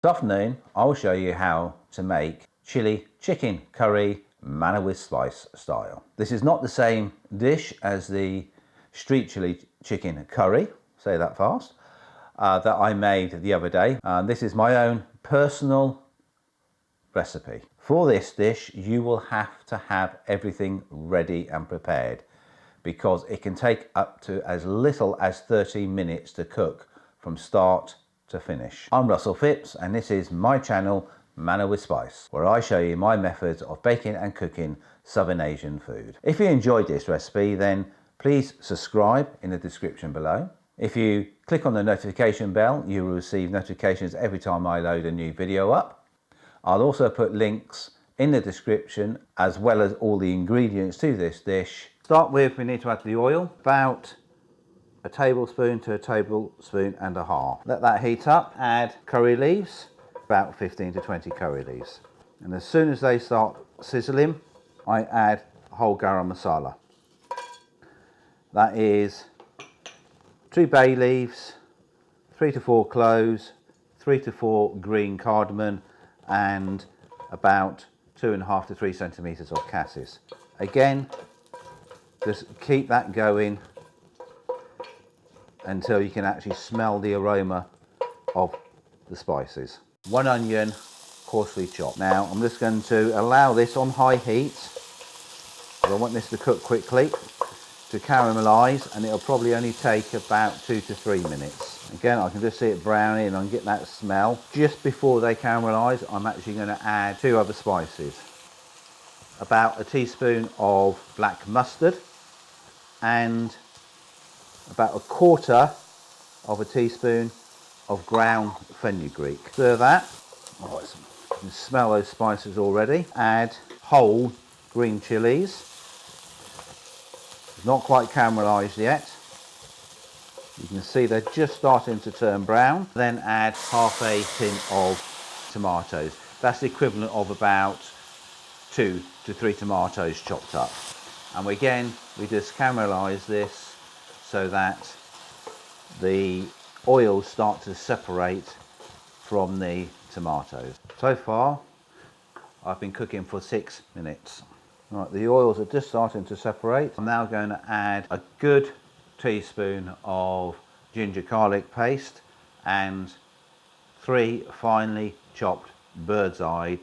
This afternoon I will show you how to make chili chicken curry Manna with Spice style. This is not the same dish as the street chili chicken curry, say that fast, that I made the other day. This is my own personal recipe. For this dish you will have to have everything ready and prepared because it can take up to as little as 30 minutes to cook from start to finish. I'm Russell Phipps and this is my channel Manna with Spice, where I show you my methods of baking and cooking Southern Asian food. If you enjoyed this recipe, then please subscribe in the description below. If you click on the notification bell, you will receive notifications every time I load a new video up. I'll also put links in the description as well as all the ingredients to this dish. Start with, we need to add the oil, about a tablespoon to a tablespoon and a half. Let that heat up, add curry leaves, about 15 to 20 curry leaves. And as soon as they start sizzling, I add whole garam masala. That is 2 bay leaves, 3 to 4 cloves, 3 to 4 green cardamom, and about 2.5 to 3 centimeters of cassis. Again, just keep that going until you can actually smell the aroma of the spices. 1 onion, coarsely chopped. Now I'm just going to allow this on high heat. I want this to cook quickly, to caramelise, and it'll probably only take about 2 to 3 minutes. Again, I can just see it browning and I can get that smell. Just before they caramelise, I'm actually going to add 2 other spices. About a teaspoon of black mustard and about 1/4 of a teaspoon of ground fenugreek. Stir that. Oh, you can smell those spices already. Add whole green chillies. It's not quite caramelised yet. You can see they're just starting to turn brown. Then add half a tin of tomatoes. That's the equivalent of about 2 to 3 tomatoes chopped up. And again, we just caramelise this so that the oils start to separate from the tomatoes. So far, I've been cooking for 6 minutes. Right, the oils are just starting to separate. I'm now going to add a good teaspoon of ginger garlic paste and 3 finely chopped bird's eye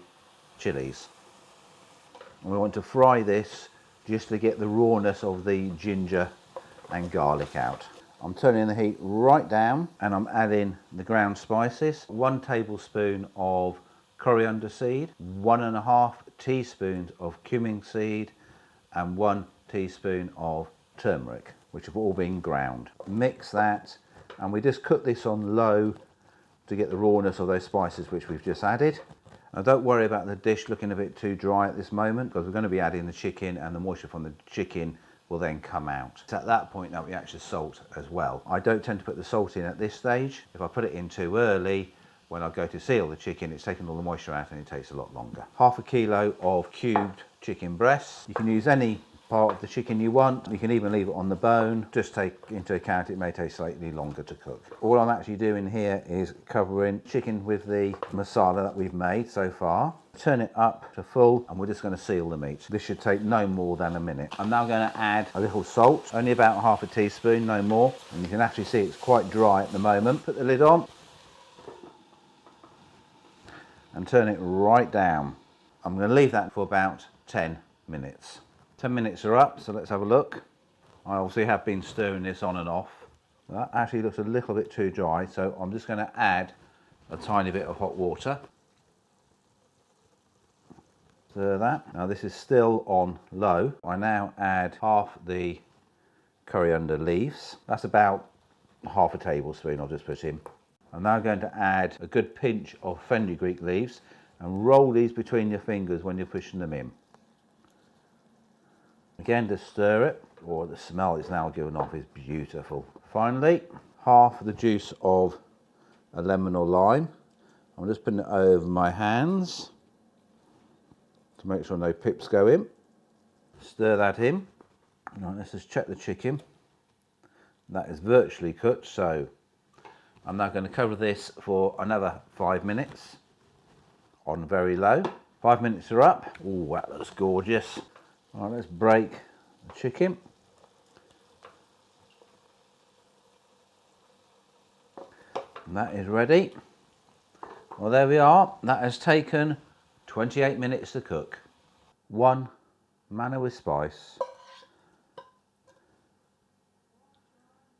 chilies. And we want to fry this just to get the rawness of the ginger and garlic out. I'm turning the heat right down and I'm adding the ground spices. 1 tablespoon of coriander seed, 1.5 teaspoons of cumin seed, and 1 teaspoon of turmeric, which have all been ground. Mix that and we just cook this on low to get the rawness of those spices which we've just added. Now don't worry about the dish looking a bit too dry at this moment, because we're going to be adding the chicken and the moisture from the chicken will then come out. It's at that point that we add the salt as well. I don't tend to put the salt in at this stage. If I put it in too early, when I go to seal the chicken, it's taken all the moisture out and it takes a lot longer. 1/2 kilo of cubed chicken breasts. You can use any part of the chicken you want. You can even leave it on the bone. Just take into account it may take slightly longer to cook. All I'm actually doing here is covering chicken with the masala that we've made so far. Turn it up to full and we're just going to seal the meat. This should take no more than a minute. I'm now going to add a little salt, only about 1/2 teaspoon, no more. And you can actually see it's quite dry at the moment. Put the lid on and turn it right down. I'm going to leave that for about 10 minutes. 10 minutes are up, so let's have a look. I obviously have been stirring this on and off. That actually looks a little bit too dry, so I'm just going to add a tiny bit of hot water. Stir that. Now this is still on low. I now add half the coriander leaves. That's about 1/2 tablespoon I'll just put in. I'm now going to add a good pinch of fenugreek leaves and roll these between your fingers when you're pushing them in. Again, just stir it. Oh, the smell it's now given off is beautiful. Finally, half the juice of a lemon or lime. I'm just putting it over my hands to make sure no pips go in. Stir that in. Right, let's just check the chicken. That is virtually cooked, so I'm now going to cover this for another 5 minutes on very low. 5 minutes are up. Oh, that looks gorgeous. All right, let's break the chicken. And that is ready. Well, there we are. That has taken 28 minutes to cook. One Manna with Spice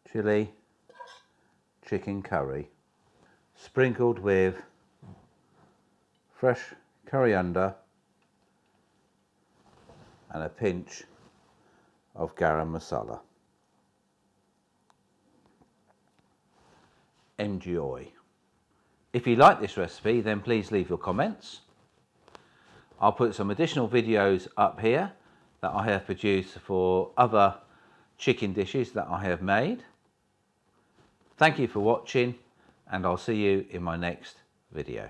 chili chicken curry, sprinkled with fresh coriander and a pinch of garam masala. Enjoy. If you like this recipe, then please leave your comments. I'll put some additional videos up here that I have produced for other chicken dishes that I have made. Thank you for watching, and I'll see you in my next video.